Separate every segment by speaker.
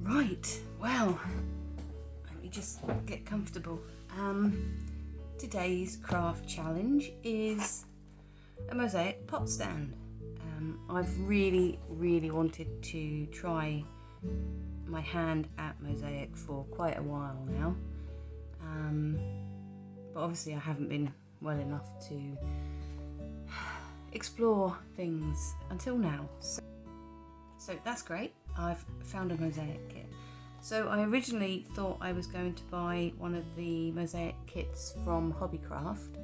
Speaker 1: Right, well, let me just get comfortable. Today's craft challenge is a mosaic pot stand. I've really wanted to try my hand at mosaic for quite a while now, but obviously I haven't been well enough to explore things until now. So that's great. I've found a mosaic kit. So I originally thought I was going to buy one of the mosaic kits from Hobbycraft.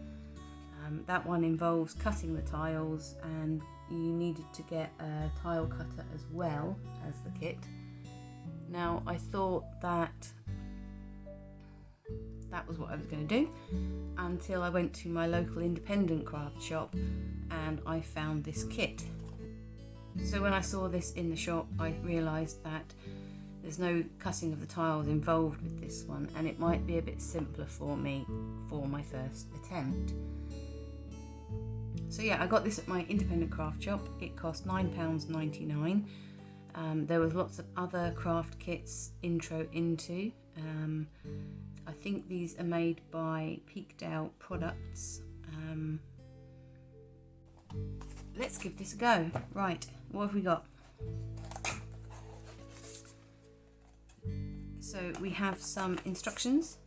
Speaker 1: That one involves cutting the tiles, and you needed to get a tile cutter as well as the kit. Now I thought that was what I was going to do until I went to my local independent craft shop and I found this kit. So when I saw this in the shop, I realised that there's no cutting of the tiles involved with this one, and it might be a bit simpler for me for my first attempt. So yeah, I got this at my independent craft shop. It cost £9.99. There was lots of other craft kits intro into. I think these are made by Peakdale products. Let's give this a go. Right, what have we got? So we have some instructions.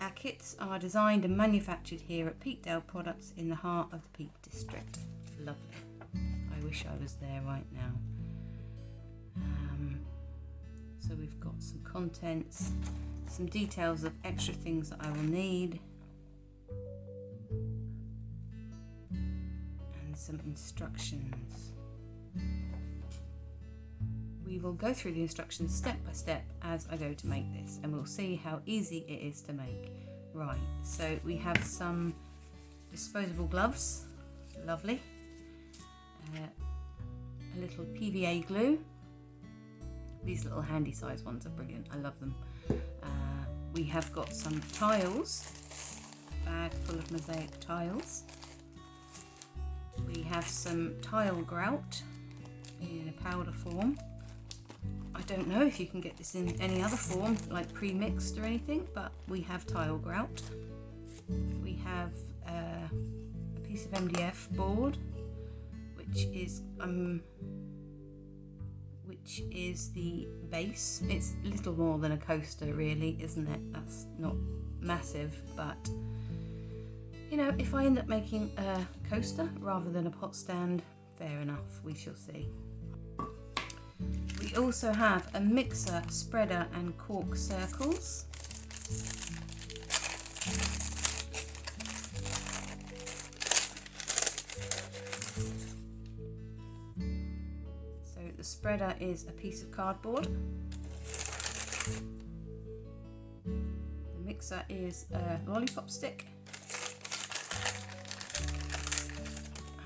Speaker 1: Our kits are designed and manufactured here at Peakdale Products in the heart of the Peak District. Lovely. I wish I was there right now. So we've got some contents, some details of extra things that I will need, and some instructions. We will go through the instructions step by step as I go to make this, and we'll see how easy it is to make. Right, so we have some disposable gloves, lovely, a little PVA glue. These little handy size ones are brilliant, I love them. We have got some tiles, a bag full of mosaic tiles. We have some tile grout in a powder form. I don't know if you can get this in any other form, like pre-mixed or anything, but we have tile grout. We have a piece of MDF board, which is the base. It's a little more than a coaster really, isn't it? That's not massive, but you know, if I end up making a coaster rather than a pot stand, fair enough, we shall see. We also have a mixer, spreader and cork circles. So the spreader is a piece of cardboard. The mixer is a lollipop stick.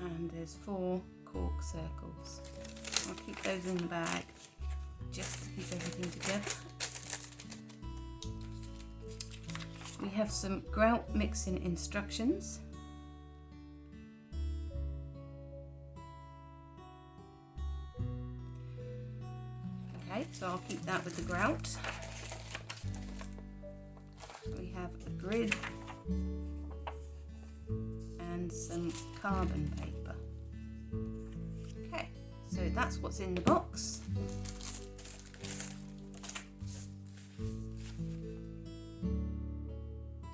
Speaker 1: And there's 4 cork circles. I'll keep those in the bag just to keep everything together. We have some grout mixing instructions. Okay, so I'll keep that with the grout. We have a grid and some carbon paper. Okay, so that's what's in the box.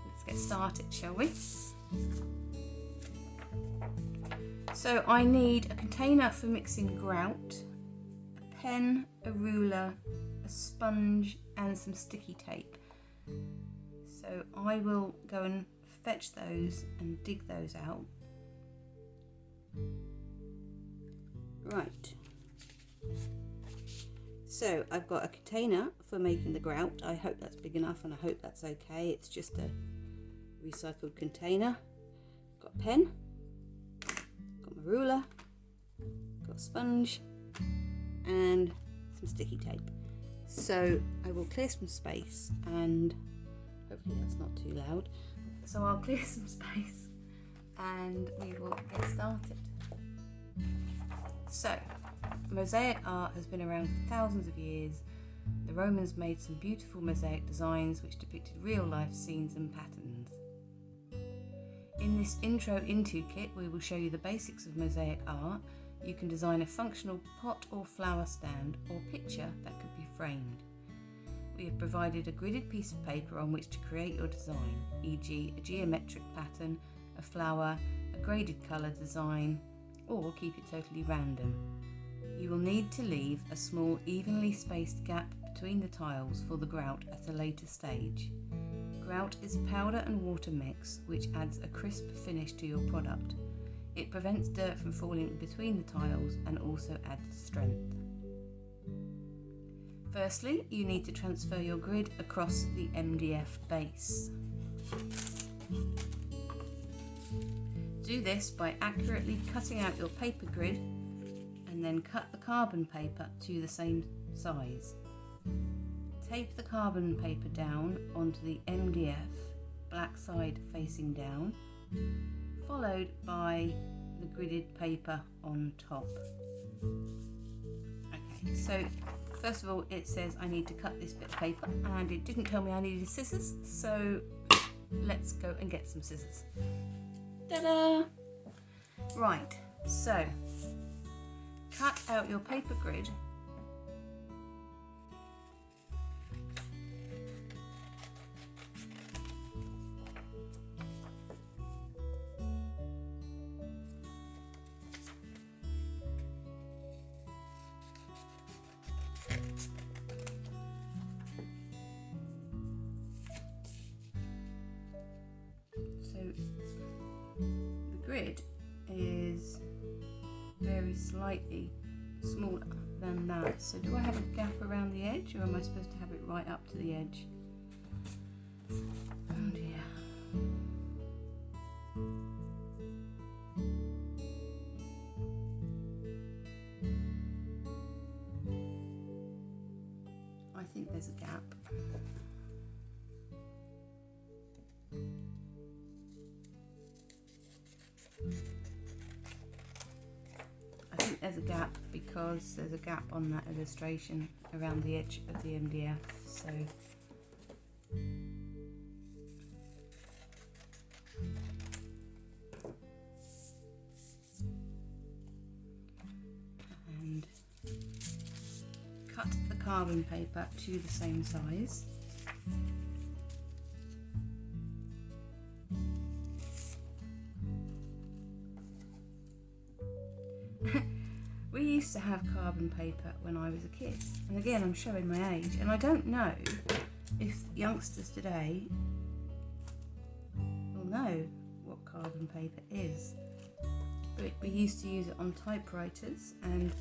Speaker 1: Let's get started, shall we? So I need a container for mixing grout, a pen, a ruler, a sponge and some sticky tape. So I will go and fetch those and dig those out. Right, so I've got a container for making the grout. I hope that's big enough and I hope that's okay. It's just a recycled container. Got a pen, got my ruler, got a sponge and some sticky tape. So I will clear some space, and hopefully that's not too loud. So I'll clear some space and we will get started. So Mosaic art has been around for thousands of years. The Romans made some beautiful mosaic designs which depicted real life scenes and patterns. In this Intro Into kit, we will show you the basics of mosaic art. You can design a functional pot or flower stand or picture that could be framed. We have provided a gridded piece of paper on which to create your design, e.g. a geometric pattern, a flower, a graded colour design, or keep it totally random. You will need to leave a small evenly spaced gap between the tiles for the grout at a later stage. Grout is a powder and water mix which adds a crisp finish to your product. It prevents dirt from falling between the tiles and also adds strength. Firstly, you need to transfer your grid across the MDF base. Do this by accurately cutting out your paper grid and then cut the carbon paper to the same size. Tape the carbon paper down onto the MDF, black side facing down, followed by the gridded paper on top. Okay, so first of all it says I need to cut this bit of paper, and it didn't tell me I needed scissors, so let's go and get some scissors. Ta-da! Right, so cut out your paper grid . So the grid is very slightly smaller than that. So do I have a gap around the edge, or am I supposed to have it right up to the edge? Oh dear. I think there's a gap. There's a gap because there's a gap on that illustration around the edge of the MDF, so and cut the carbon paper to the same size. We used to have carbon paper when I was a kid, and again I'm showing my age, and I don't know if youngsters today will know what carbon paper is, but we used to use it on typewriters, and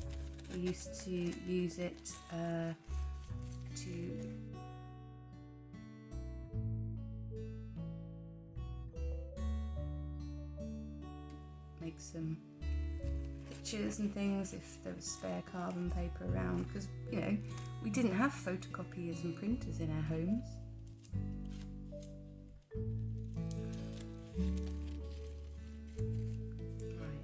Speaker 1: we used to use it to make some pictures and things if there was spare carbon paper around, because you know we didn't have photocopiers and printers in our homes. Right.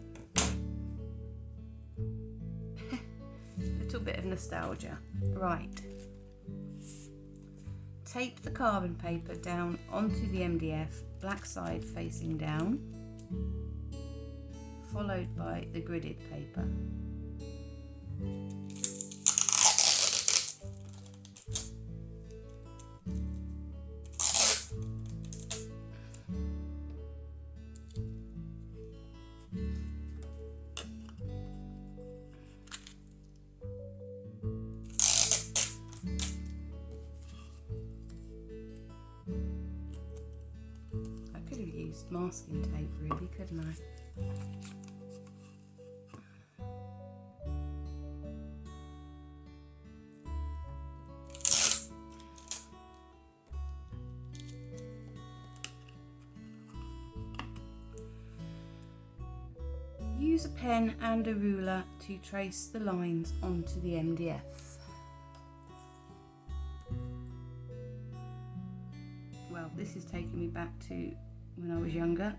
Speaker 1: Little bit of nostalgia. Right. Tape the carbon paper down onto the MDF, black side facing down, followed by the gridded paper. I could have used masking tape really, couldn't I? Use a pen and a ruler to trace the lines onto the MDF. Well, this is taking me back to when I was younger.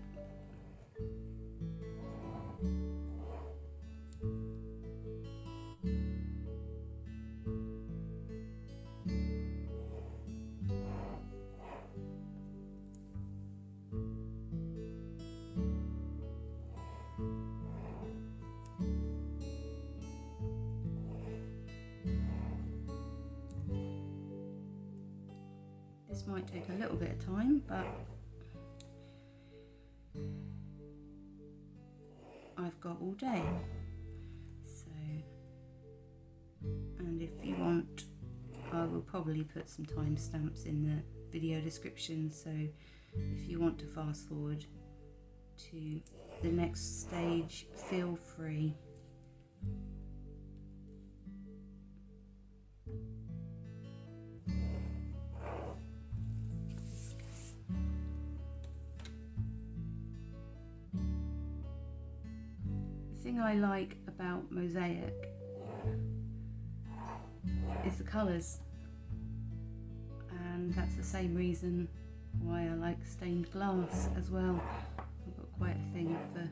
Speaker 1: This might take a little bit of time, but I've got all day. So, and if you want, I will probably put some timestamps in the video description, so if you want to fast forward to the next stage, feel free. The thing I like about mosaic is the colours, and that's the same reason why I like stained glass as well. I've got quite a thing for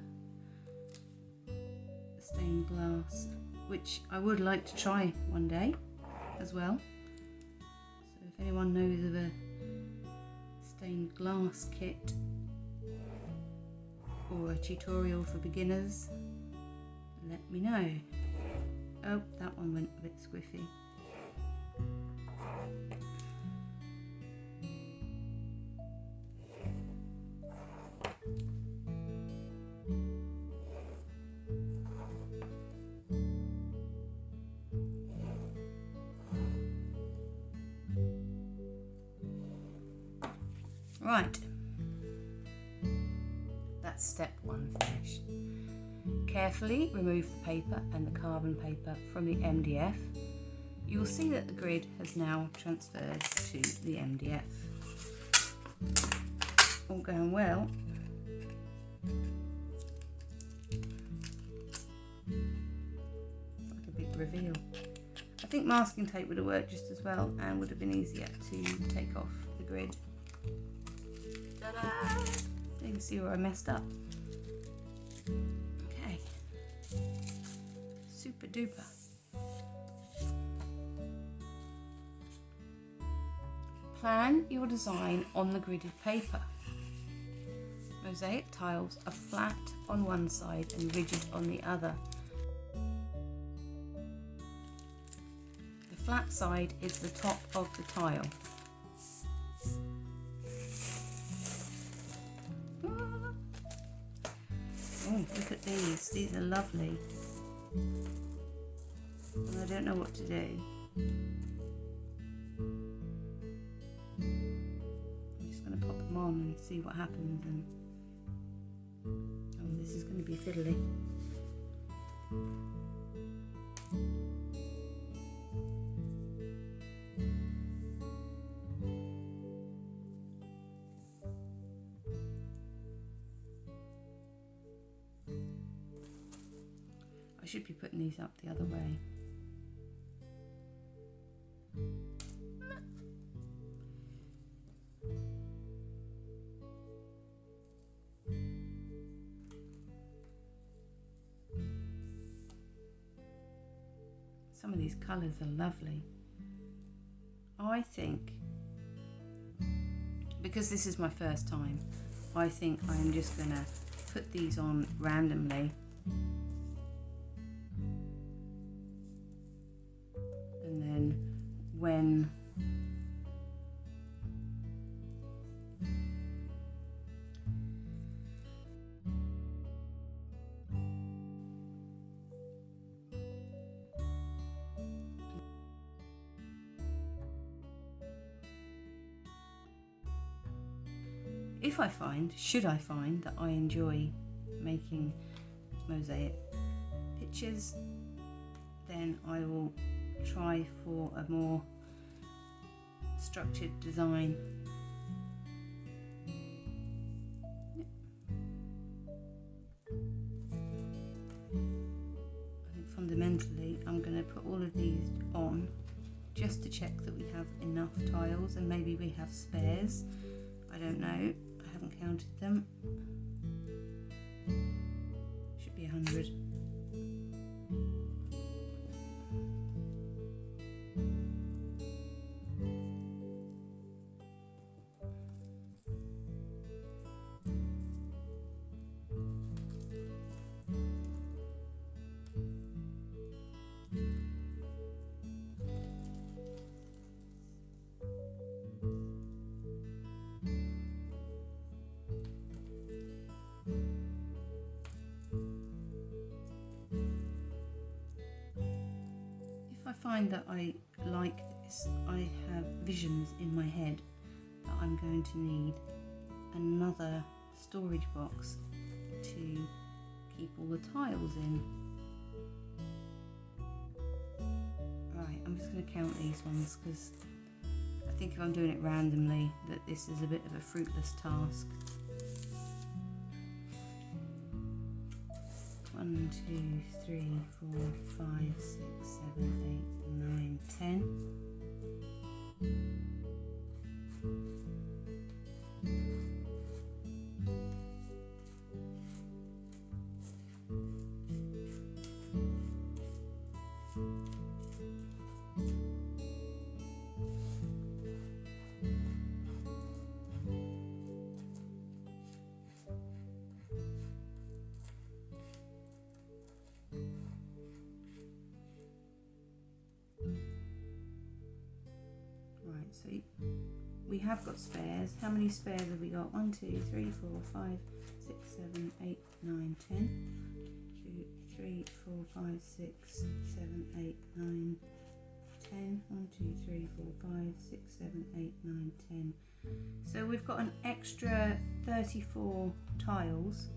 Speaker 1: stained glass, which I would like to try one day as well. So if anyone knows of a stained glass kit or a tutorial for beginners, let me know. Oh, that one went a bit squiffy. Right, that's step one finished. Carefully remove the paper and the carbon paper from the MDF. You will see that the grid has now transferred to the MDF. All going well. It's like a big reveal. I think masking tape would have worked just as well and would have been easier to take off the grid. Ta-da! You can see where I messed up. Okay. Super duper. Plan your design on the gridded paper. Mosaic tiles are flat on one side and rigid on the other. The flat side is the top of the tile. Oh, look at these. These are lovely. And I don't know what to do. I'm just going to pop them on and see what happens. And oh, this is going to be fiddly. I should be putting these up the other way. Some of these colours are lovely. I think, because this is my first time, I think I'm just going to put these on randomly. And then when should I find that I enjoy making mosaic pictures, then I will try for a more structured design. I think fundamentally I'm going to put all of these on just to check that we have enough tiles, and maybe we have spares. I don't know. I haven't counted them. Should be 100. find that I like this, I have visions in my head that I'm going to need another storage box to keep all the tiles in. Right, I'm just going to count these ones because I think if I'm doing it randomly that this is a bit of a fruitless task. 1, 2, 3, 4, 5, 6, 7, 8, 9, 10. So we have got spares. How many spares have we got? 1, 2, 3, 4, 5, 6, 7, 8, 9, 10. 2, 3, 4, 5, 6, 7, 8, 9, 10. 1, 2, 3, 4, 5, 6, 7, 8, 9, 10. So we've got an extra 34 tiles.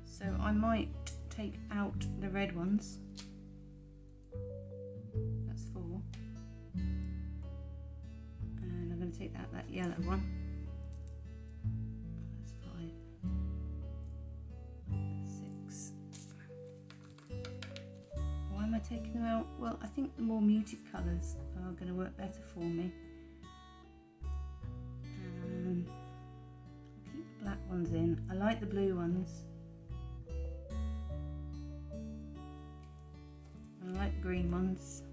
Speaker 1: So I might take out the red ones. Take out that yellow one. That's 5, 6. Why am I taking them out? Well, I think the more muted colours are going to work better for me. I'll keep the black ones in. I like the blue ones. I like the green ones.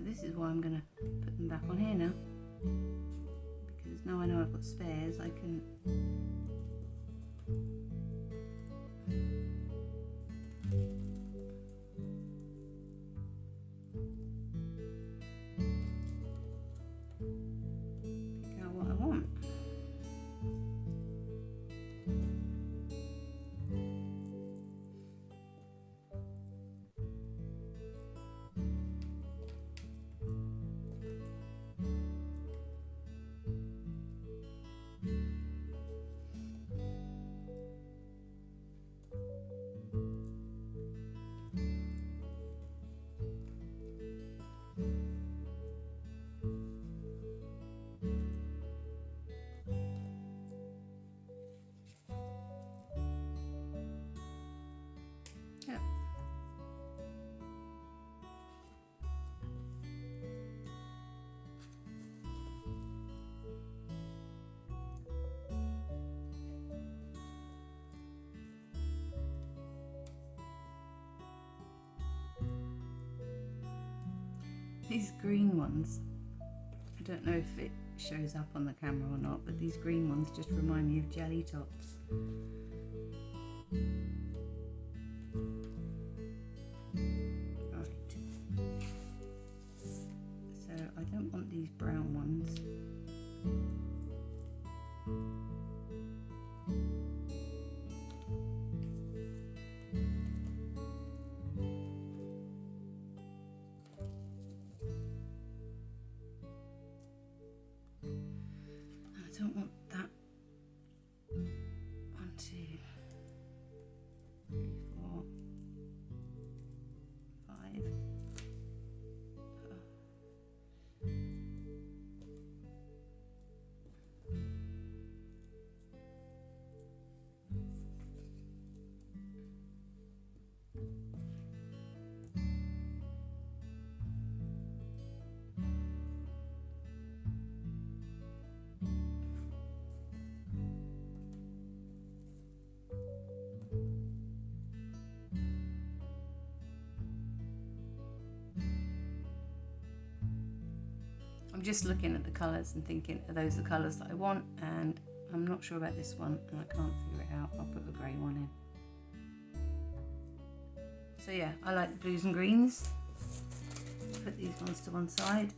Speaker 1: This is why I'm going to put them back on here now, because now I know I've got spares, I can pick out what I want. Yeah. These green ones, I don't know if it shows up on the camera or not, but these green ones just remind me of jelly tots. Right. So I don't want these brown ones. I don't want that. 1, 2, 3, 4, 5. I'm just looking at the colours and thinking, are those the colours that I want? And I'm not sure about this one and I can't figure it out. I'll put a grey one in. So yeah, I like the blues and greens. Put these ones to one side.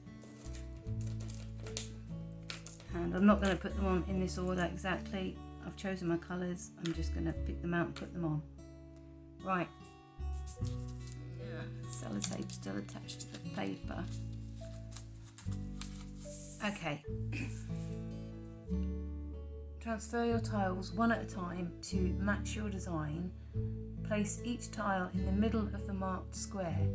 Speaker 1: And I'm not going to put them on in this order exactly. I've chosen my colours. I'm just going to pick them out and put them on. Right. Sellotape still attached to the paper. Okay. Transfer your tiles one at a time to match your design. Place each tile in the middle of the marked square.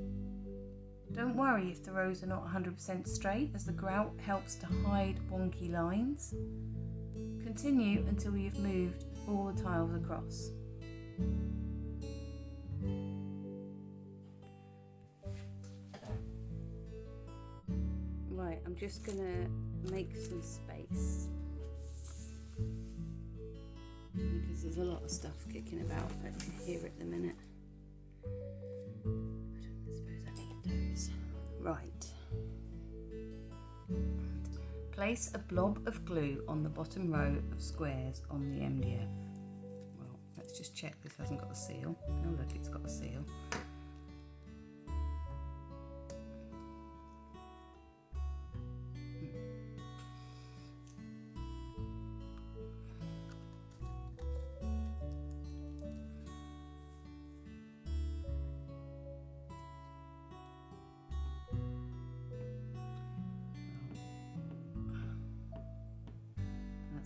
Speaker 1: Don't worry if the rows are not 100% straight, as the grout helps to hide wonky lines. Continue until you've moved all the tiles across. Right, I'm just going to make some space because there's a lot of stuff kicking about here at the minute. I suppose I need those. Right. Place a blob of glue on the bottom row of squares on the MDF. Well, let's just check this hasn't got a seal. Oh look, it's got a seal.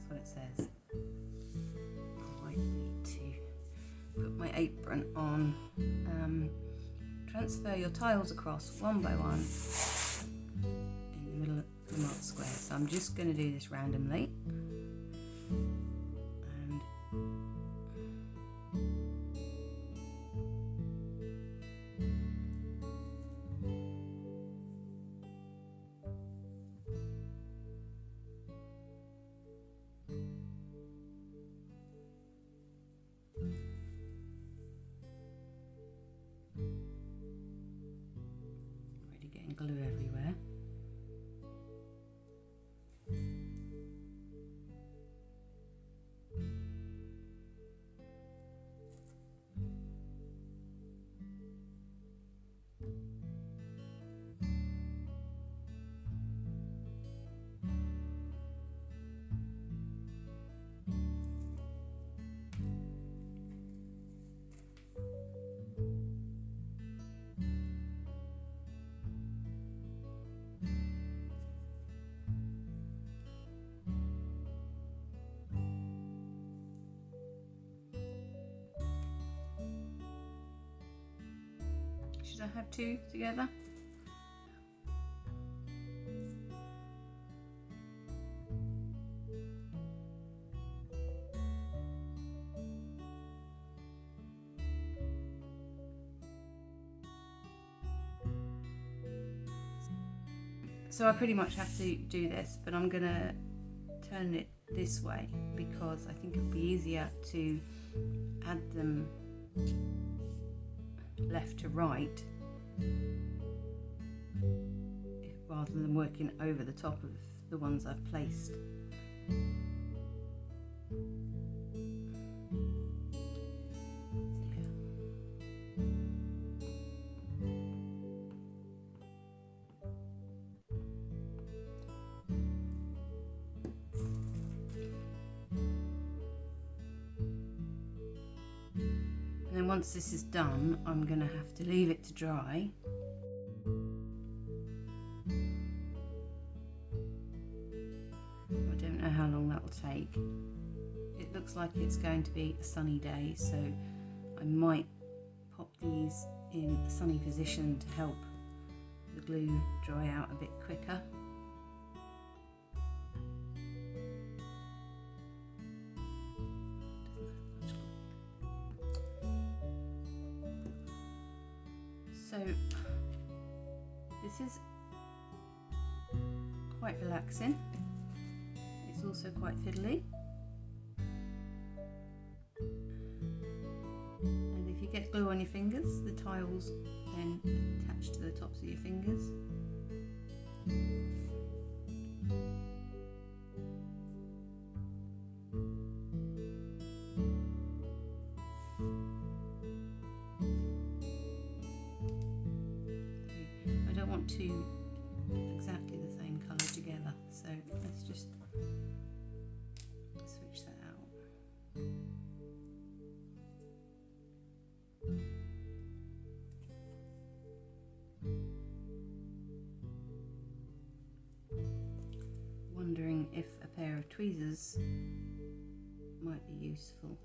Speaker 1: What it says. I need to put my apron on. Transfer your tiles across one by one in the middle of the marked square. So I'm just going to do this randomly. And glue everywhere. Should I have two together? So I pretty much have to do this, but I'm gonna turn it this way because I think it'll be easier to add them left to right rather than working over the top of the ones I've placed. And then once this is done, I'm going to have to leave it to dry. I don't know how long that will take. It looks like it's going to be a sunny day, so I might pop these in a sunny position to help the glue dry out a bit quicker. So this is quite relaxing. It's also quite fiddly. And if you get glue on your fingers, the tiles then attach to the tops of your fingers. I don't want two exactly the same colour together, so let's just wondering if a pair of tweezers might be useful,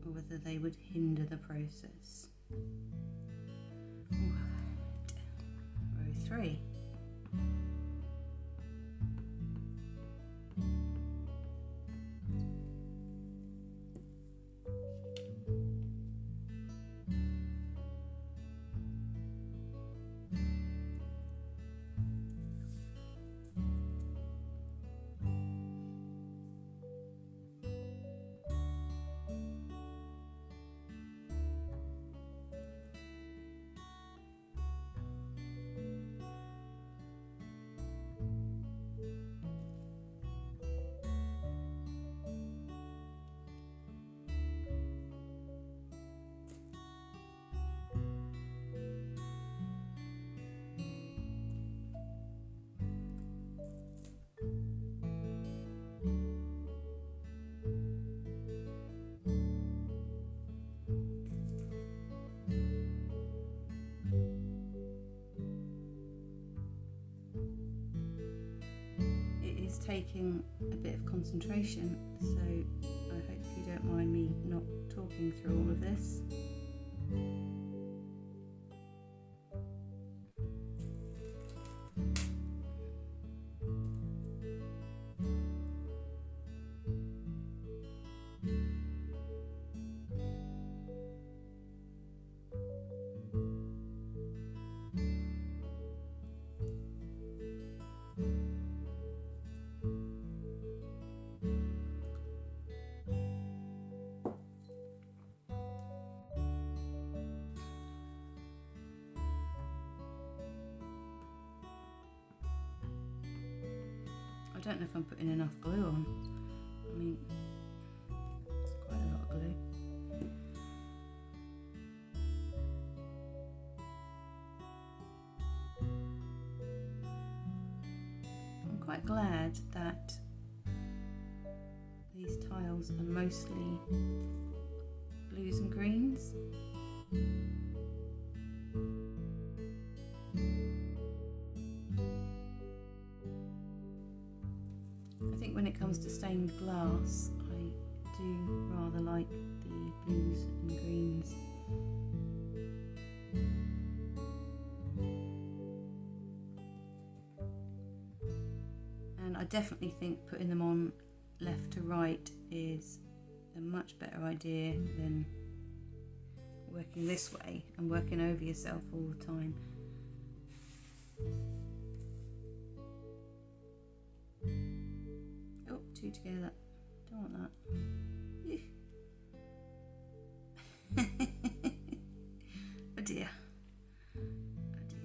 Speaker 1: or whether they would hinder the process. Right. Row 3. Taking a bit of concentration, so I hope you don't mind me not talking through all of this. I don't know if I'm putting enough glue on. I mean, it's quite a lot of glue. I'm quite glad that these tiles are mostly blues and greens. I think when it comes to stained glass, I do rather like the blues and greens. And I definitely think putting them on left to right is a much better idea than working this way and working over yourself all the time. Oh, two together. Don't want that. Oh dear. Oh dear.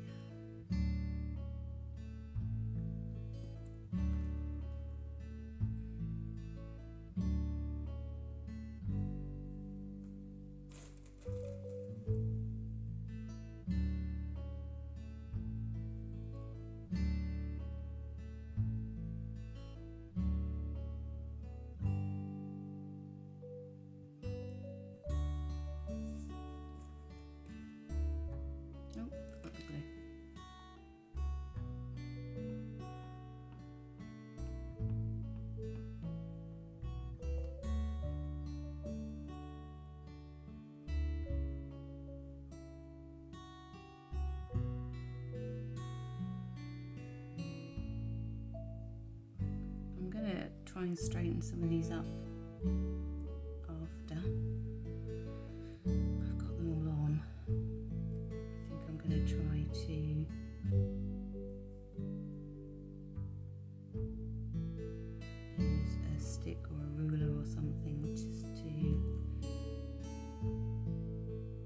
Speaker 1: Try and straighten some of these up after I've got them all on. I think I'm going to try to use a stick or a ruler or something just to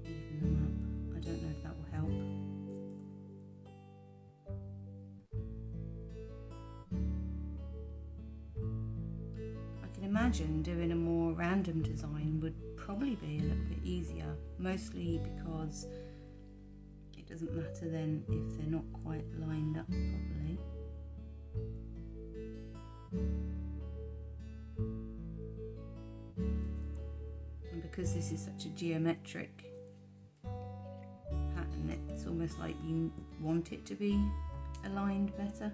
Speaker 1: even them up. I don't know if that will help. Imagine doing a more random design would probably be a little bit easier, mostly because it doesn't matter then if they're not quite lined up properly. And because this is such a geometric pattern, it's it's almost like you want it to be aligned better.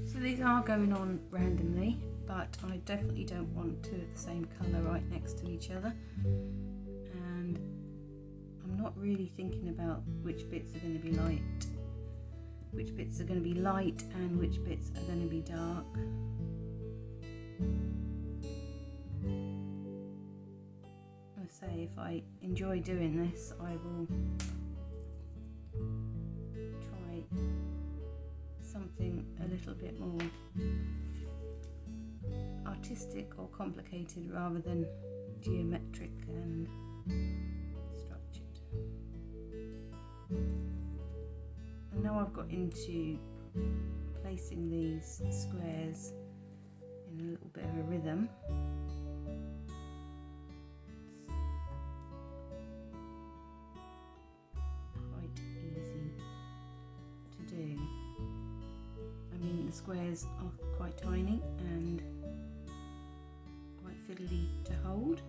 Speaker 1: So these are going on randomly, but I definitely don't want two of the same colour right next to each other, and I'm not really thinking about which bits are going to be light, which bits are going to be light and which bits are going to be dark. I say, if I enjoy doing this, I will try something a little bit more artistic or complicated rather than geometric and structured. And now I've got into placing these squares in a little bit of a rhythm. Squares are quite tiny and quite fiddly to hold.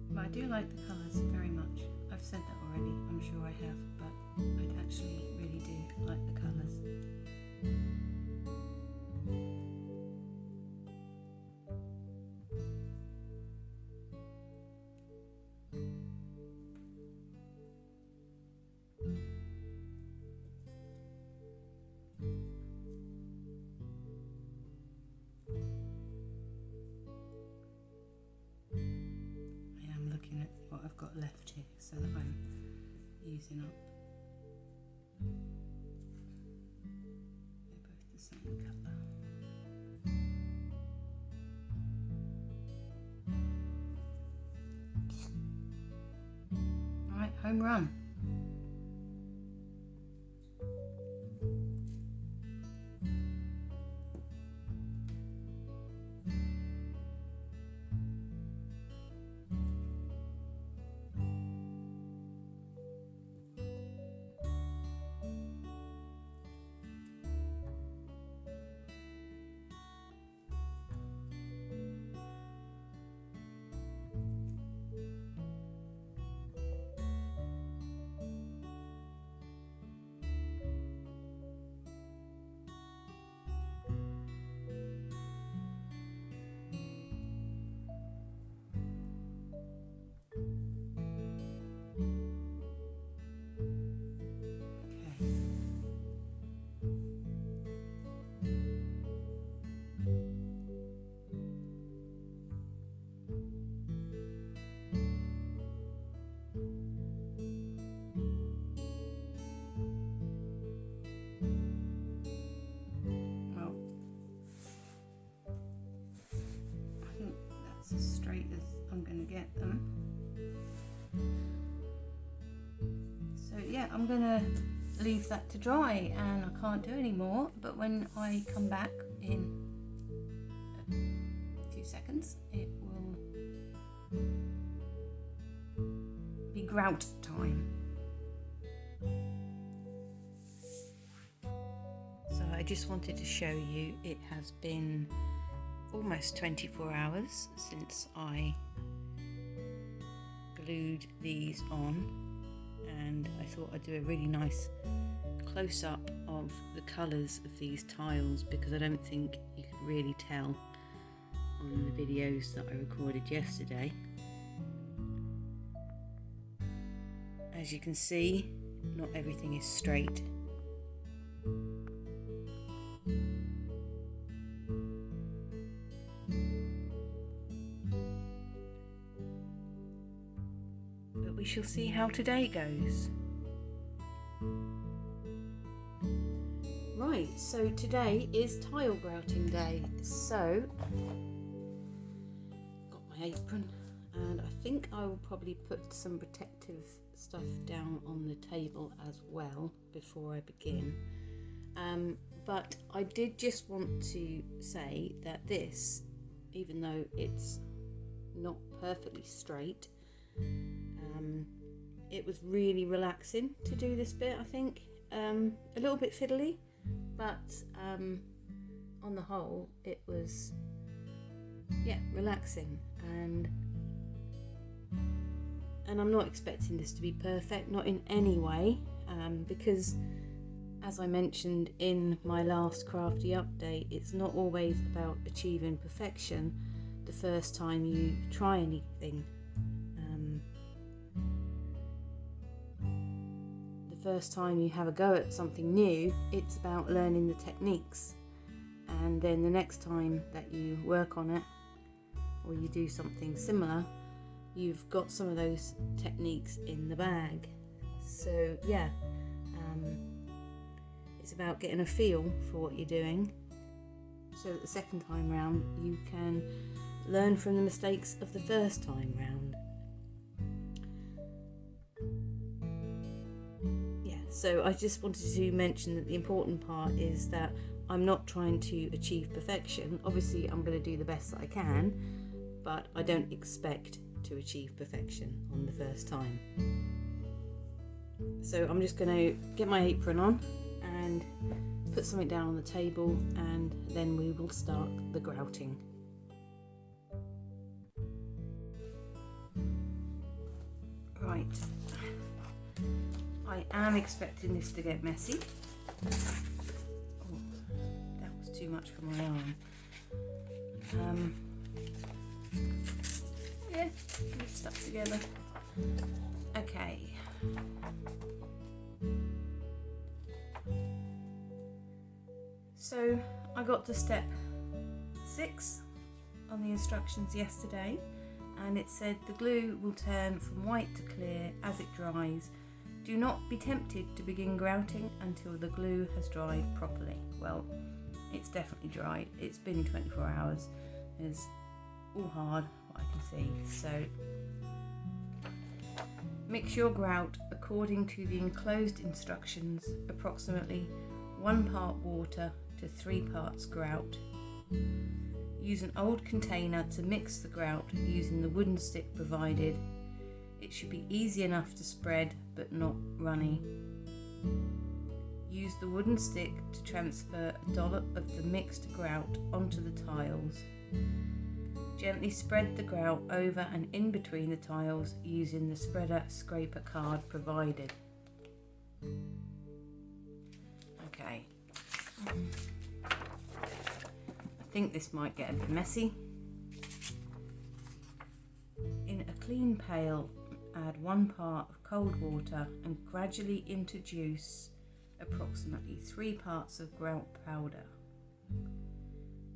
Speaker 1: But I do like the colours very much. I've said that already, I'm sure I have, but I actually really do like the colours. I am looking at what I've got left here so that I'm using up. They're both the same colour. Alright, home run. get them. So yeah, I'm gonna leave that to dry, and I can't do any more, but when I come back in a few seconds it will be grout time. So I just wanted to show you, it has been almost 24 hours since I glued these on, and I thought I'd do a really nice close-up of the colours of these tiles, because I don't think you could really tell on the videos that I recorded yesterday. As you can see, not everything is straight. But we shall see how today goes. Right, so today is tile grouting day. So, got my apron, and I think I will probably put some protective stuff down on the table as well before I begin. But I did just want to say that this, even though it's not perfectly straight, it was really relaxing to do this bit, I think. A little bit fiddly, but on the whole it was, yeah, relaxing, and I'm not expecting this to be perfect, not in any way, because as I mentioned in my last crafty update, it's not always about achieving perfection the first time you try anything. The first time you have a go at something new, it's about learning the techniques, and then the next time that you work on it or you do something similar, you've got some of those techniques in the bag. So yeah, it's about getting a feel for what you're doing, so that the second time round you can learn from the mistakes of the first time round. Yeah, so I just wanted to mention that the important part is that I'm not trying to achieve perfection. Obviously I'm going to do the best that I can, but I don't expect to achieve perfection on the first time. So I'm just going to get my apron on and put something down on the table, and then we will start the grouting. Right, I am expecting this to get messy. Oh, that was too much for my arm. Yeah, it's stuck together. Okay. So I got to step 6 on the instructions yesterday, and it said the glue will turn from white to clear as it dries. Do not be tempted to begin grouting until the glue has dried properly. Well, it's definitely dried. It's been 24 hours. It's all hard, what I can see. So mix your grout according to the enclosed instructions, approximately 1 part water to 3 parts grout. Use an old container to mix the grout using the wooden stick provided. It should be easy enough to spread but not runny. Use the wooden stick to transfer a dollop of the mixed grout onto the tiles. Gently spread the grout over and in between the tiles using the spreader scraper card provided. Okay. I think this might get a bit messy. In a clean pail, add 1 part of cold water and gradually introduce approximately 3 parts of grout powder.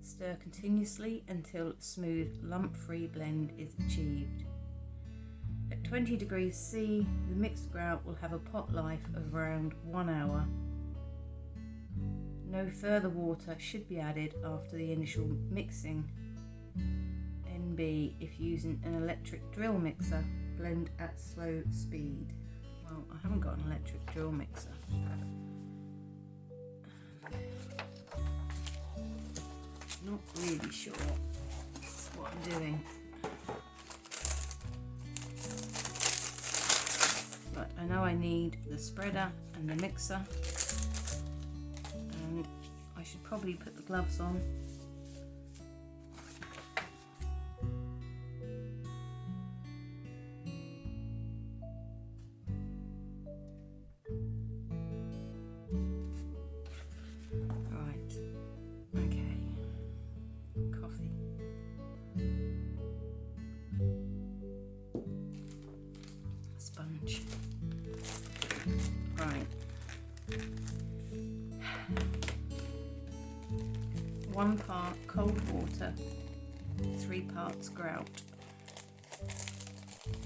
Speaker 1: Stir continuously until a smooth, lump-free blend is achieved. At 20 degrees C, the mixed grout will have a pot life of around 1 hour. No further water should be added after the initial mixing. Then be if using an electric drill mixer, blend at slow speed. Well, I haven't got an electric drill mixer. Not really sure what I'm doing. But I know I need the spreader and the mixer, and I should probably put the gloves on. Sponge. Right. 1 part cold water, 3 parts grout.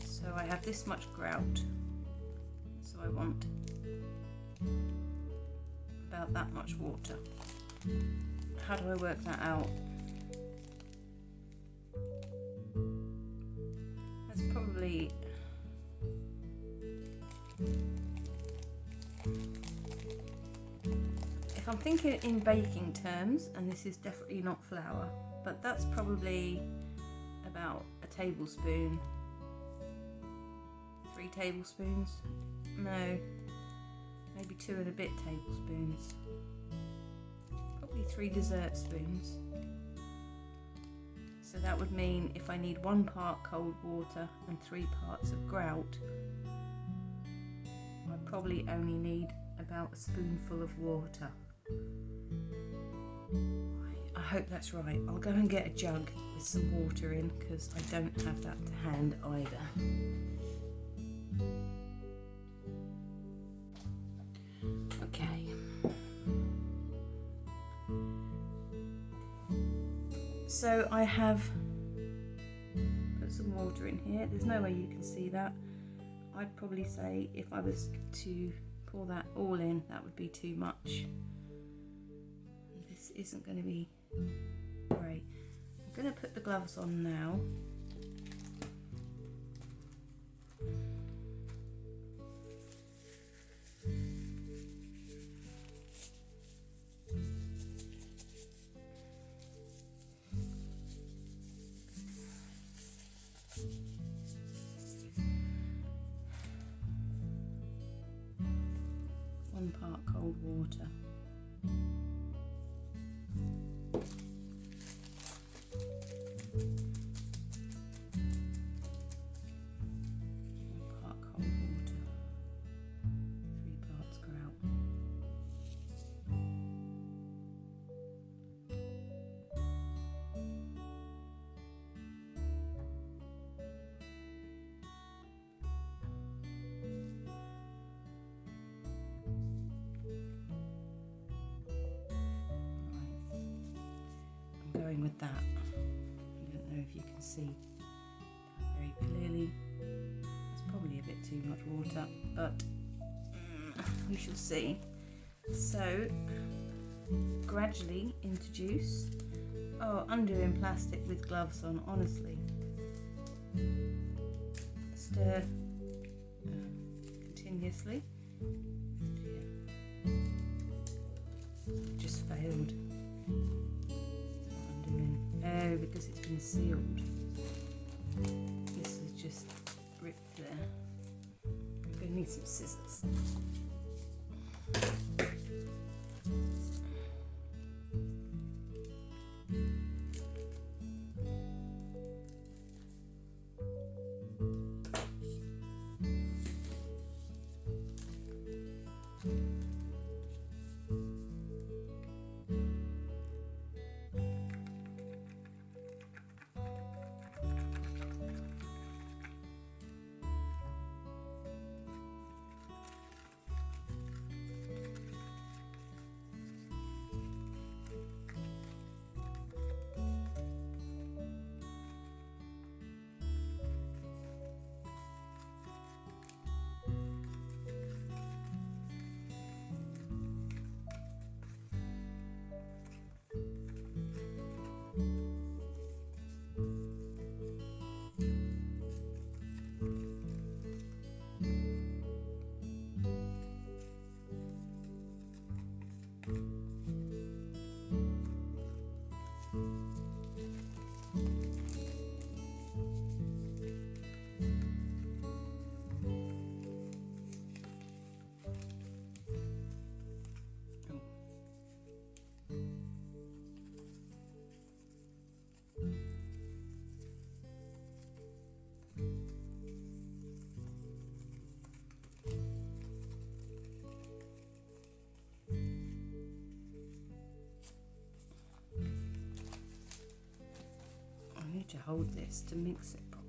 Speaker 1: So I have this much grout, so I want about that much water. How do I work that out? That's probably if I'm thinking in baking terms, and this is definitely not flour, but that's probably about a tablespoon, 3 tablespoons, no, maybe 2 and a bit tablespoons, probably 3 dessert spoons. So that would mean if I need 1 part cold water and 3 parts of grout, I probably only need about a spoonful of water. I hope that's right. I'll go and get a jug with some water in, because I don't have that to hand either. Okay. So I have put some water in here. There's no way you can see that. I'd probably say if I was to pour that all in, that would be too much. This isn't going to be great. I'm going to put the gloves on now. One part cold water. Going with that. I don't know if you can see very clearly. It's probably a bit too much water, but we shall see. So gradually introduce. Oh, undoing plastic with gloves on, honestly. Stir continuously. Just failed. Oh, because it's been sealed. This is just ripped there. I'm going to need some scissors. I need to hold this to mix it properly.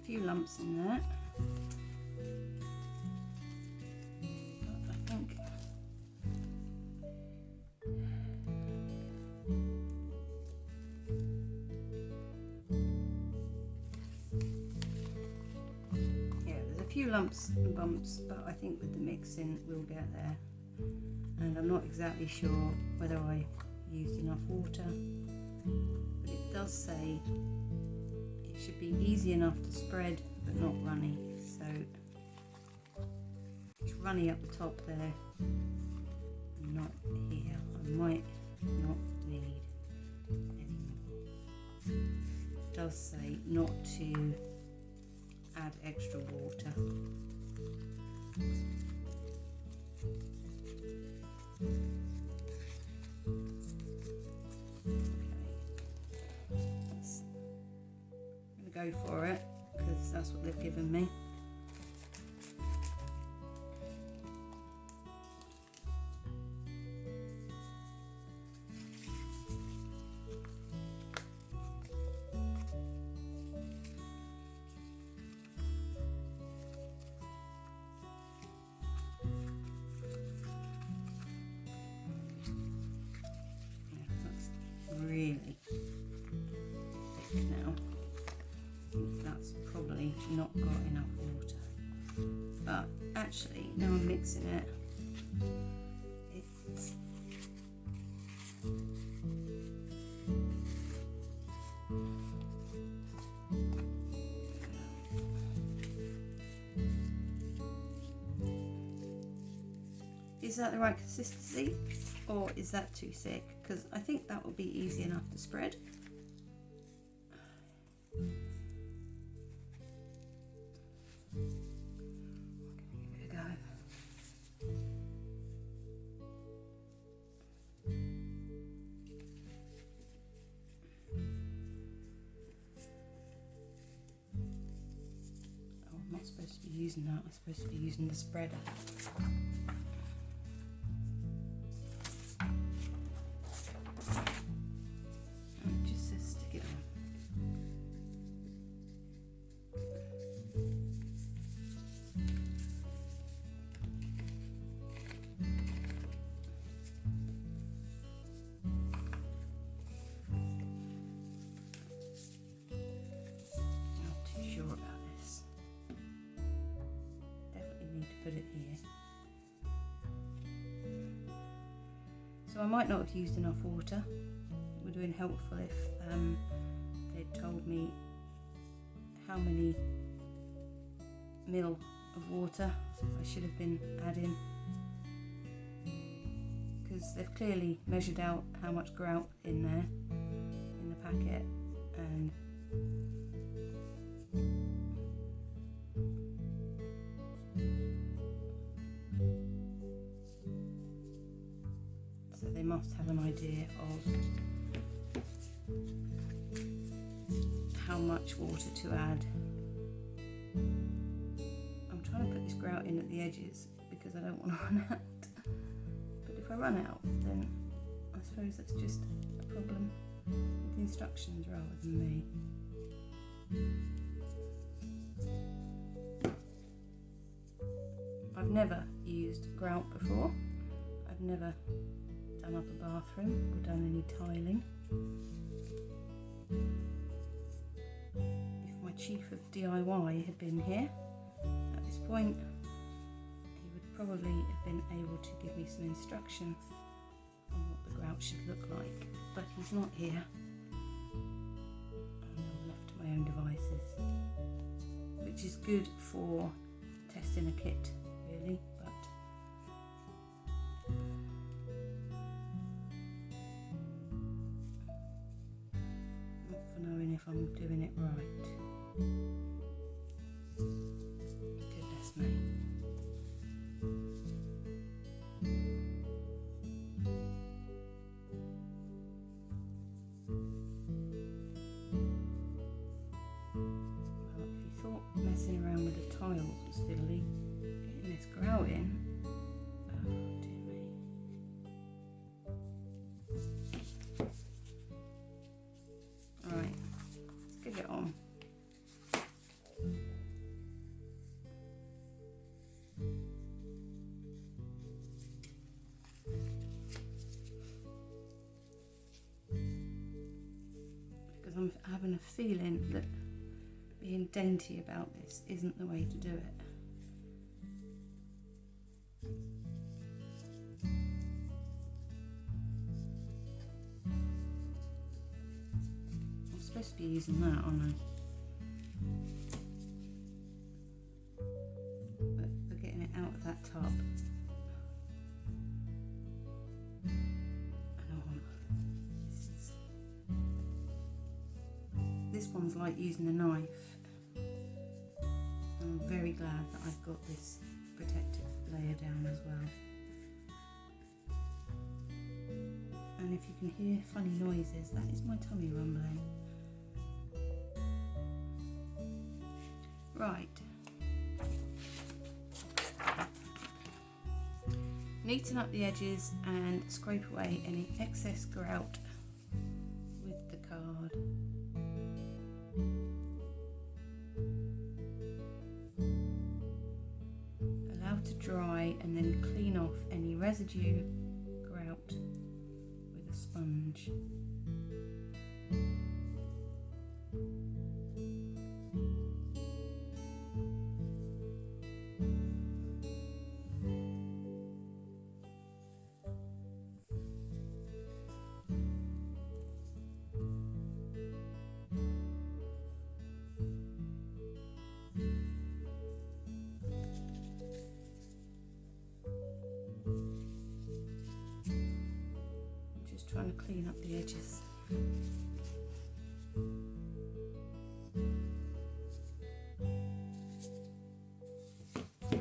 Speaker 1: Few lumps in there. I think yeah, there's a few lumps and bumps, but I think with the mixing we'll get there. And I'm not exactly sure whether I used enough water, but it does say it should be easy enough to spread but not runny, so it's runny up the top there, not here. I might not need any more. It does say not to add extra water. Go for it because that's what they've given me. Yeah, that's really thick now. That's probably not got enough water, but actually now I'm mixing it, it's is that the right consistency or is that too thick? Because I think that will be easy enough to spread. Supposed to be using that. I'm supposed to be using the spreader. It just says stick it on. Not too sure about this. Put it here. So I might not have used enough water. It would have been helpful if they'd told me how many mil of water I should have been adding, because they've clearly measured out how much grout in there in the packet, and so they must have an idea of how much water to add. I'm trying to put this grout in at the edges because I don't want to run out, but if I run out, then I suppose that's just a problem with the instructions rather than me. I've never used grout before. I've never done up a bathroom or done any tiling. If my chief of DIY had been here at this point, he would probably have been able to give me some instruction on what the grout should look like, but he's not here. I'm left to my own devices, which is good for testing a kit, really, but not for knowing if I'm doing it right. Goodness me. Well, if you thought messing around with the tiles was fiddly, getting this grout in, oh dear me. Alright, let's get it on. Because I'm having a feeling that being dainty about this isn't the way to do it. I'm supposed to be using that, aren't I? But for getting it out of that tub, this one's like using a knife. I'm very glad that I've got this protective layer down as well. And if you can hear funny noises, that is my tummy rumbling. Right. Neaten up the edges and scrape away any excess grout with the card. Allow to dry and then clean off any residue grout with a sponge. Trying to clean up the edges. Right.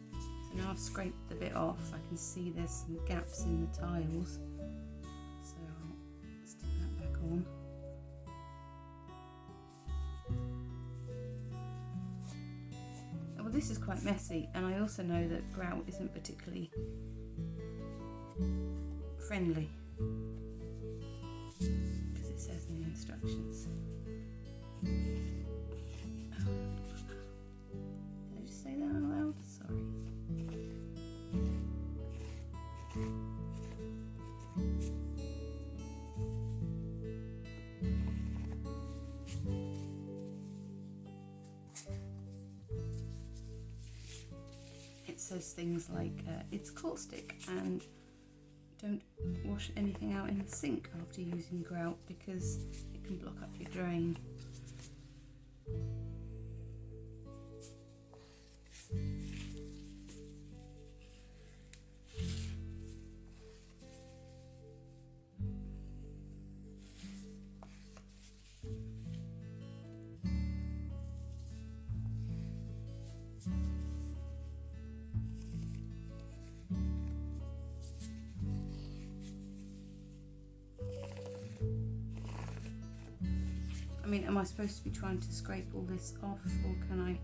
Speaker 1: So now I've scraped the bit off, I can see there's some gaps in the tiles. So I'll stick that back on. This is quite messy, and I also know that grout isn't particularly friendly, because it says in the instructions. Oh. Did I just say that out loud? Sorry. Says things like it's caustic and don't wash anything out in the sink after using grout because it can block up your drain. mean, am I supposed to be trying to scrape all this off, or can I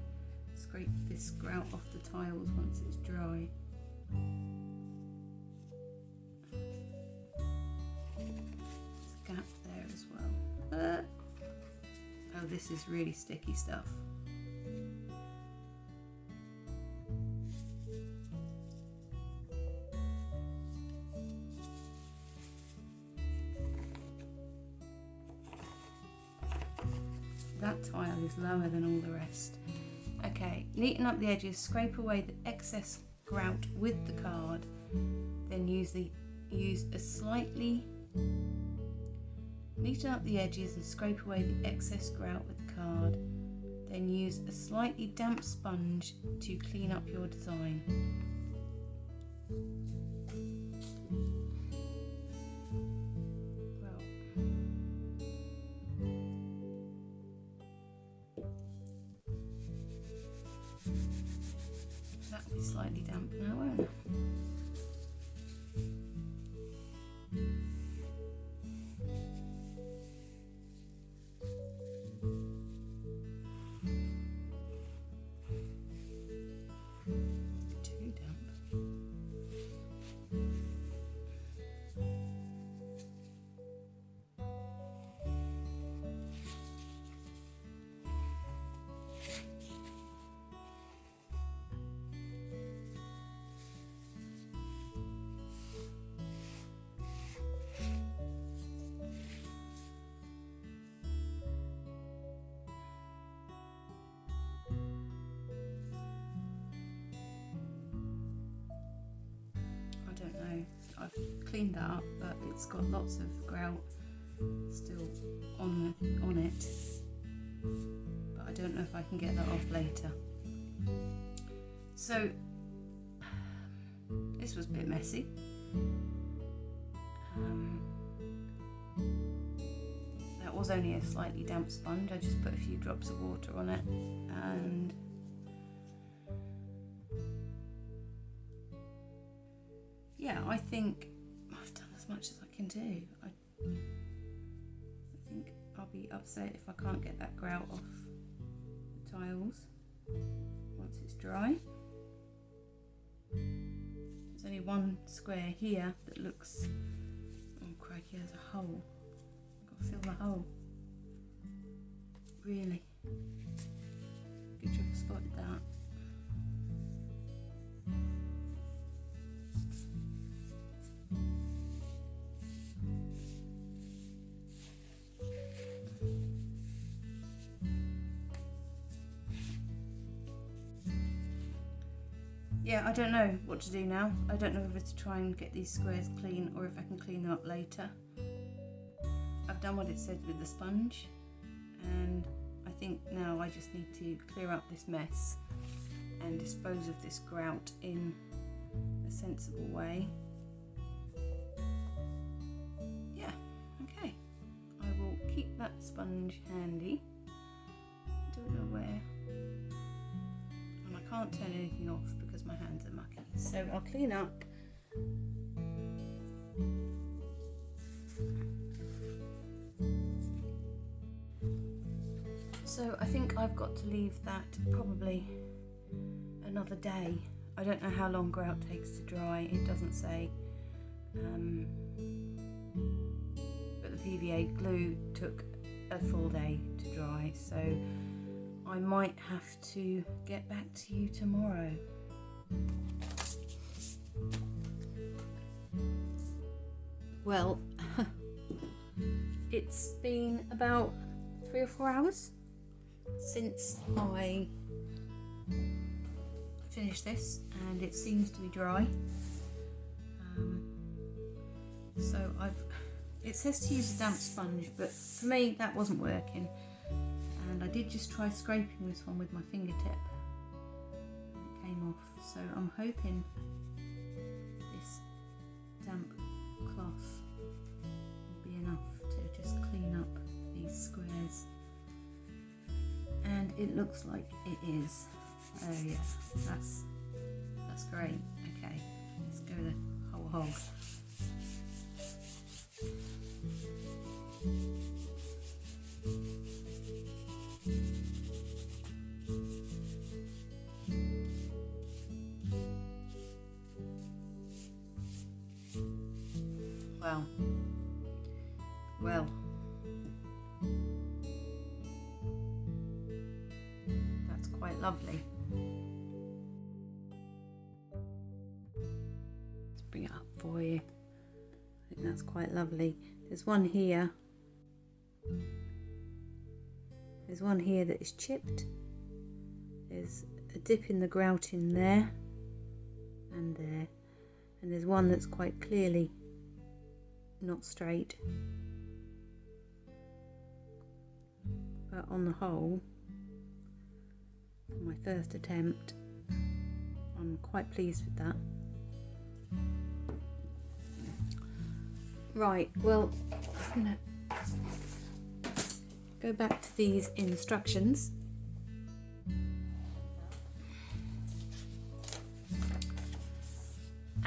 Speaker 1: scrape this grout off the tiles once it's dry? There's a gap there as well. Oh, this is really sticky stuff. That tile is lower than all the rest. Okay, neaten up the edges, scrape away the excess grout with the card, then neaten up the edges and scrape away the excess grout with the card, then use a slightly damp sponge to clean up your design. That'll be slightly damp now, won't it? Too damp. I don't know, I've cleaned that up, but it's got lots of grout still on it, but I don't know if I can get that off later. So this was a bit messy. That was only a slightly damp sponge. I just put a few drops of water on it, and yeah, I think I've done as much as I can do. I think I'll be upset if I can't get that grout off the tiles once it's dry. There's only one square here that looks, oh crikey, there's a hole. I've got to fill the hole. Really? Good job I spotted that. Yeah, I don't know what to do now. I don't know whether to try and get these squares clean or if I can clean them up later. I've done what it said with the sponge, and I think now I just need to clear up this mess and dispose of this grout in a sensible way. Yeah, okay. I will keep that sponge handy. Don't know where. And I can't turn anything off because my hands are mucky. So I'll clean up. So I think I've got to leave that probably another day. I don't know how long grout takes to dry, it doesn't say. But the PVA glue took a full day to dry, so I might have to get back to you tomorrow. Well, it's been about 3 or 4 hours since I finished this, and it seems to be dry. So it says to use a damp sponge, but for me that wasn't working, and I did just try scraping this one with my fingertip and it came off. So I'm hoping this damp cloth will be enough to just clean up these squares, and it looks like it is. Oh yeah, that's great. Okay, let's go the whole hog. Well, that's quite lovely. Let's bring it up for you. I think that's quite lovely. There's one here. There's one here that is chipped. There's a dip in the grout in there and there. And there's one that's quite clearly not straight. But on the whole, for my first attempt, I'm quite pleased with that. Right, well, I'm going to go back to these instructions.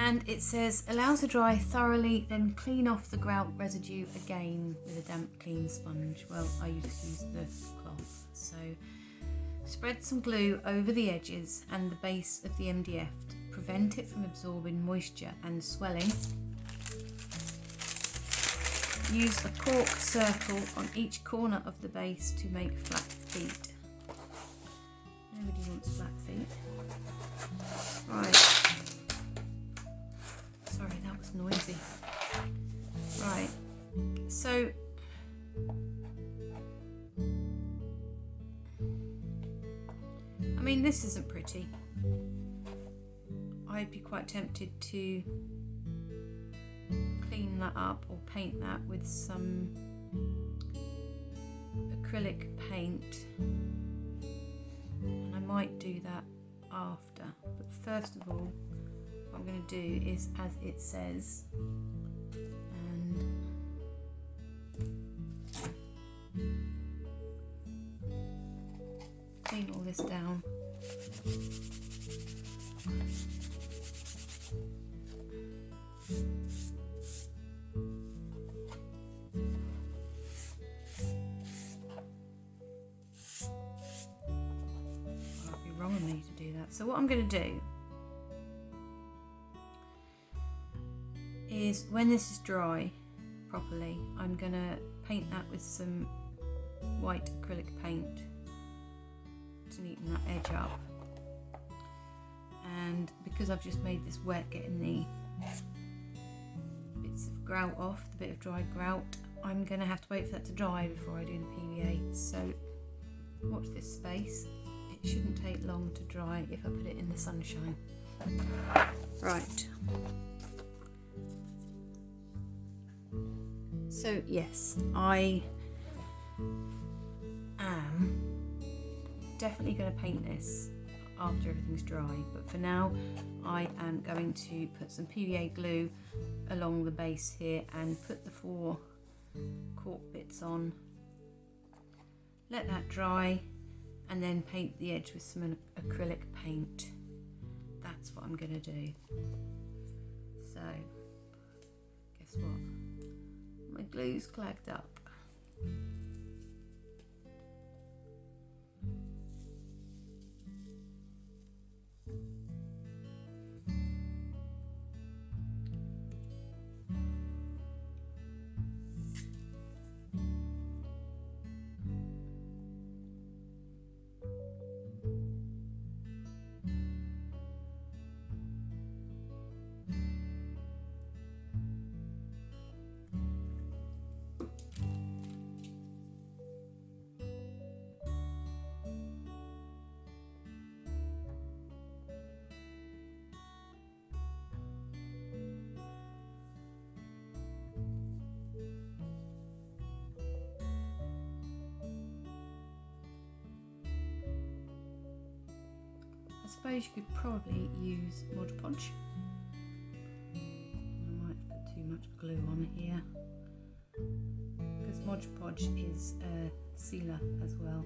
Speaker 1: And it says, allow to dry thoroughly, then clean off the grout residue again with a damp clean sponge. Well, I just use the cloth. So spread some glue over the edges and the base of the MDF to prevent it from absorbing moisture and swelling. Use a cork circle on each corner of the base to make flat feet. Nobody wants flat feet. Right. Sorry, that was noisy. Right, so I mean, this isn't pretty. I'd be quite tempted to clean that up or paint that with some acrylic paint, and I might do that after, but first of all what I'm going to do is as it says, and clean all this down. I'd be wrong of me to do that. So what I'm going to do is, when this is dry properly, I'm going to paint that with some white acrylic paint to neaten that edge up. And because I've just made this wet, getting the bits of grout off, the bit of dried grout, I'm going to have to wait for that to dry before I do the PVA. So watch this space. It shouldn't take long to dry if I put it in the sunshine. Right. So yes, I am definitely going to paint this after everything's dry, but for now I am going to put some PVA glue along the base here and put the 4 cork bits on, let that dry, and then paint the edge with some acrylic paint. That's what I'm going to do. So guess what? My glue's clagged up. I suppose you could probably use Mod Podge. I might have put too much glue on here because Mod Podge is a sealer as well.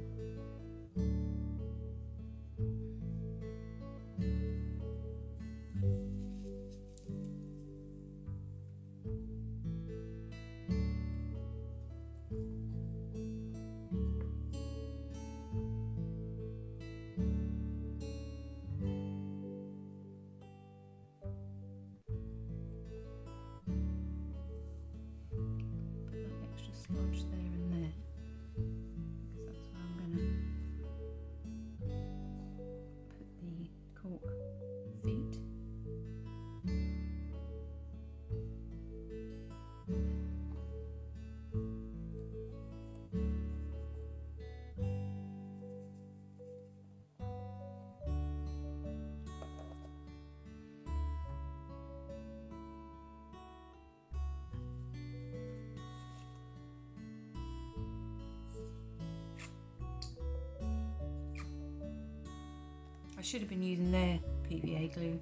Speaker 1: should have been using their PVA glue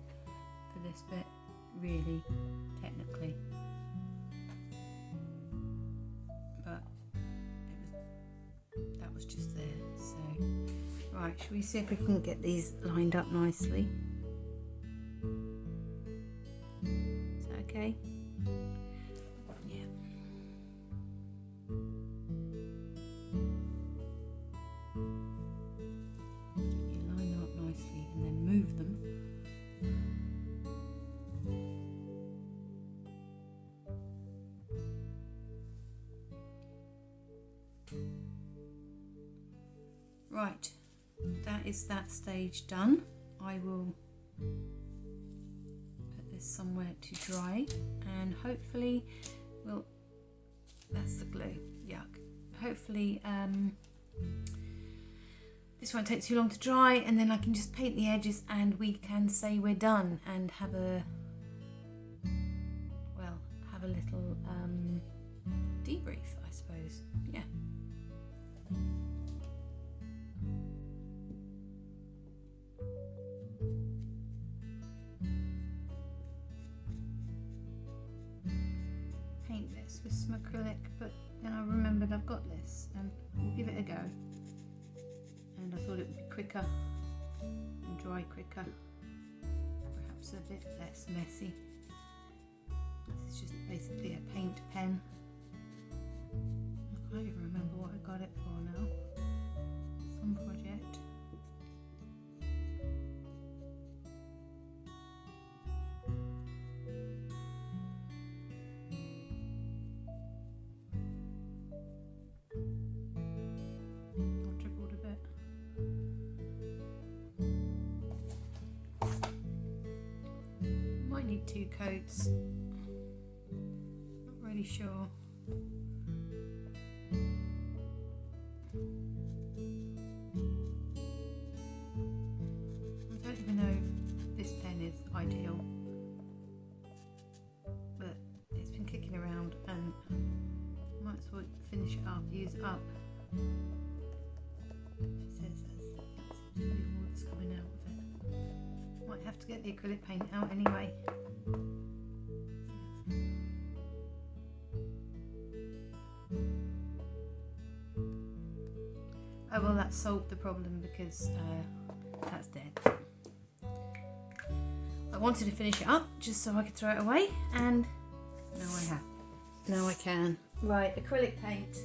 Speaker 1: for this bit, really, technically. But that was just there. So, right, shall we see if we can get these lined up nicely? Is that okay? Yeah. You line them up nicely and then move them. Right, that is that stage done. I will put this somewhere to dry and hopefully that's the glue, yuck. Hopefully this won't take too long to dry, and then I can just paint the edges and we can say we're done and have a little debrief, I suppose. Yeah. Paint this with some acrylic, but then I remembered I've got this and we'll give it a go. And I thought it would be quicker and dry quicker, perhaps a bit less messy. This is just basically a paint pen. I can't even remember what I got it for now. Some project. I've dribbled a bit. Might need 2 coats. Not really sure. I don't even know if this pen is ideal, but it's been kicking around and I might as well finish it up, use it up. It says that seems to be all that's coming out of it. Might have to get the acrylic paint out anyway. Oh well, that solved the problem because that's dead. I wanted to finish it up just so I could throw it away, and now I have. Now I can. Right, acrylic paint.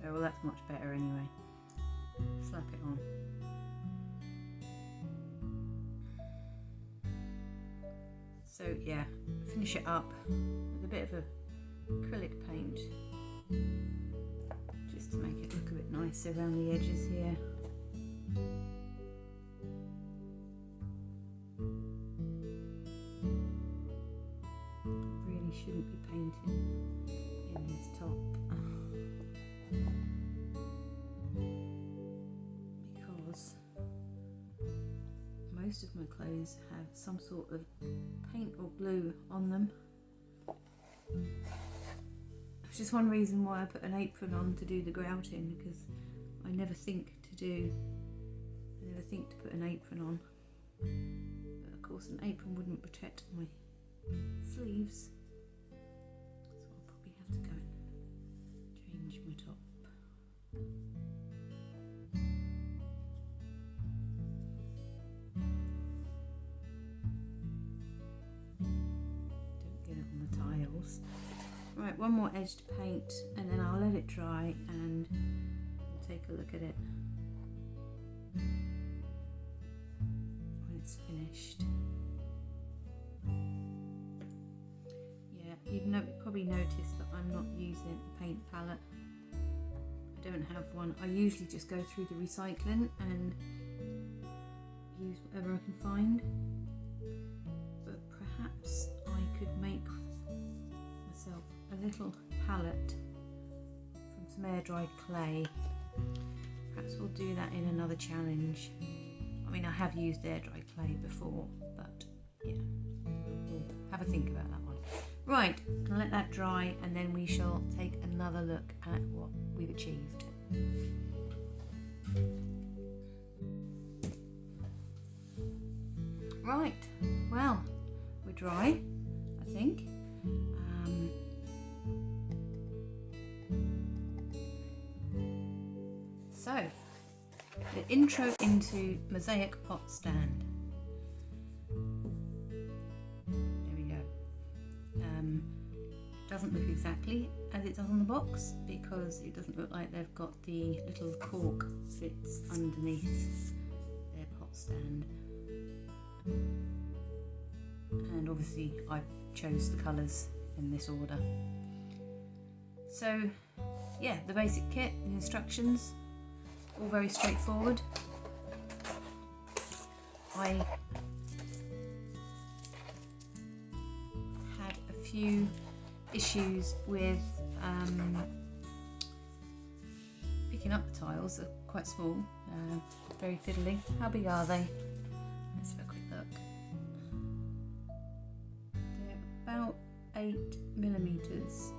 Speaker 1: Oh well, that's much better anyway. Slap it on. So yeah, finish it up with a bit of acrylic paint, just to make it look a bit nicer around the edges here. Really shouldn't be painting in this top. Because most of my clothes have some sort of paint or glue on them. Which is one reason why I put an apron on to do the grouting, because I never think to put an apron on. But of course an apron wouldn't protect my sleeves. So I'll probably have to go and change my top. Right, one more edge to paint and then I'll let it dry and we'll take a look at it when it's finished. Yeah, you've probably noticed that I'm not using a paint palette. I don't have one. I usually just go through the recycling and use whatever I can find. But perhaps I could make myself a little palette from some air dried clay. Perhaps we'll do that in another challenge. I mean, I have used air dried clay before, but yeah, we'll have a think about that one. Right, I'll let that dry and then we shall take another look at what we've achieved. Right, well, we're dry, I think. So, the intro into Mosaic Pot Stand. There we go. Doesn't look exactly as it does on the box because it doesn't look like they've got the little cork bits underneath their pot stand. And obviously I chose the colours in this order. So yeah, the basic kit, the instructions, all very straightforward. I had a few issues with picking up the tiles. They're quite small, very fiddly. How big are they? Let's have a quick look. They're about 8mm,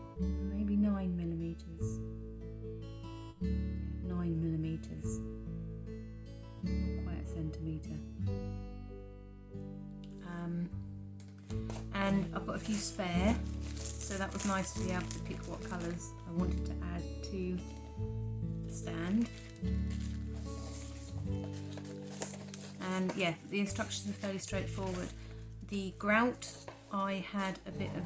Speaker 1: maybe 9mm. 9mm, not quite a centimetre. And I've got a few spare, so that was nice to be able to pick what colours I wanted to add to the stand. And yeah, the instructions are fairly straightforward. The grout I had a bit of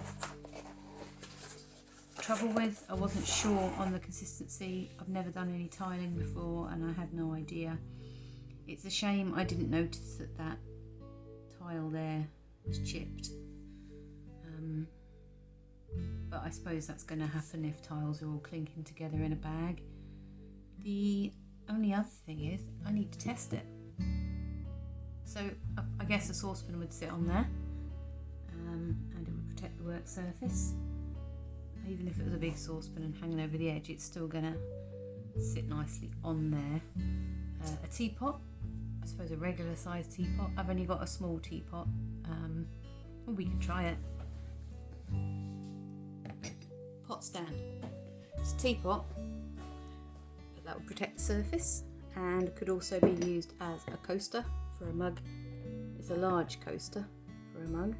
Speaker 1: trouble with. I wasn't sure on the consistency. I've never done any tiling before and I had no idea. It's a shame I didn't notice that that tile there was chipped. But I suppose that's going to happen if tiles are all clinking together in a bag. The only other thing is I need to test it. So I guess a saucepan would sit on there and it would protect the work surface. Even if it was a big saucepan and hanging over the edge, it's still going to sit nicely on there. A teapot, I suppose a regular sized teapot. I've only got a small teapot. Well, we can try it. Pot stand. It's a teapot, but that would protect the surface and could also be used as a coaster for a mug. It's a large coaster for a mug.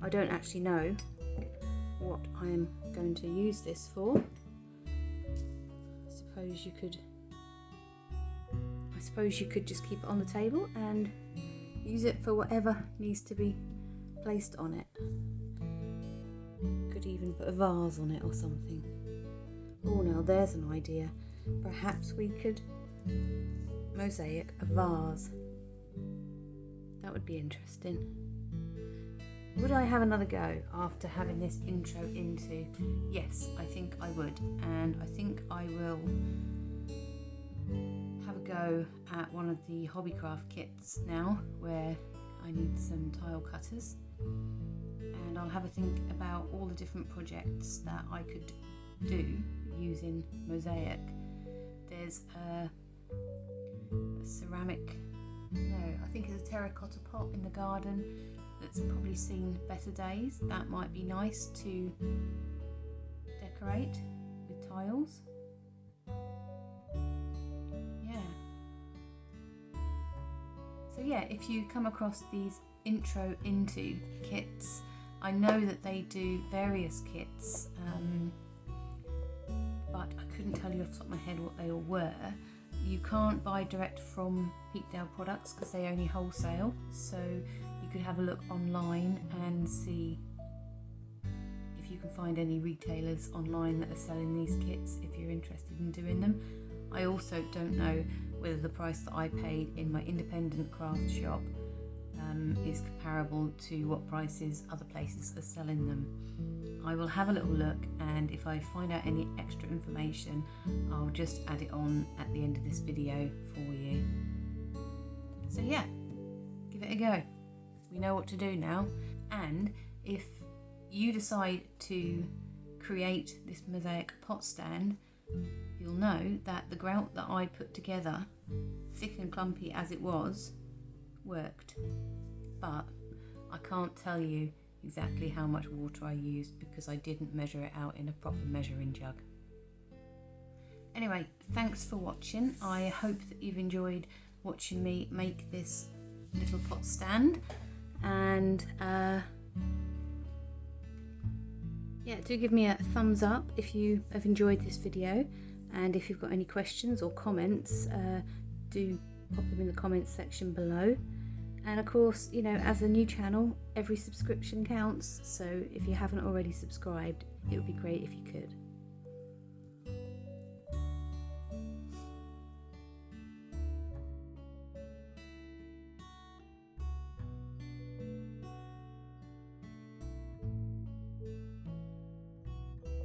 Speaker 1: I don't actually know what I'm going to use this for. I suppose you could just keep it on the table and use it for whatever needs to be placed on it. Could even put a vase on it or something. Oh, now there's an idea. Perhaps we could mosaic a vase. That would be interesting. Would I have another go after having this intro into? Yes, I think I would, and I think I will have a go at one of the hobbycraft kits now where I need some tile cutters, and I'll have a think about all the different projects that I could do using mosaic. There's a ceramic, no, I think it's a terracotta pot in the garden that's probably seen better days. That might be nice to decorate with tiles. Yeah. So yeah, if you come across these intro into kits, I know that they do various kits, but I couldn't tell you off the top of my head what they all were. You can't buy direct from Peakdale products because they only wholesale, so you could have a look online and see if you can find any retailers online that are selling these kits if you're interested in doing them. I also don't know whether the price that I paid in my independent craft shop is comparable to what prices other places are selling them. I will have a little look, and if I find out any extra information, I'll just add it on at the end of this video for you. So yeah, give it a go. We know what to do now, and if you decide to create this mosaic pot stand, you'll know that the grout that I put together, thick and clumpy as it was, worked. But I can't tell you exactly how much water I used because I didn't measure it out in a proper measuring jug. Anyway, thanks for watching. I hope that you've enjoyed watching me make this little pot stand, and yeah, do give me a thumbs up if you have enjoyed this video, and if you've got any questions or comments, do pop them in the comments section below. And of course, you know, as a new channel, every subscription counts, so if you haven't already subscribed, it would be great if you could.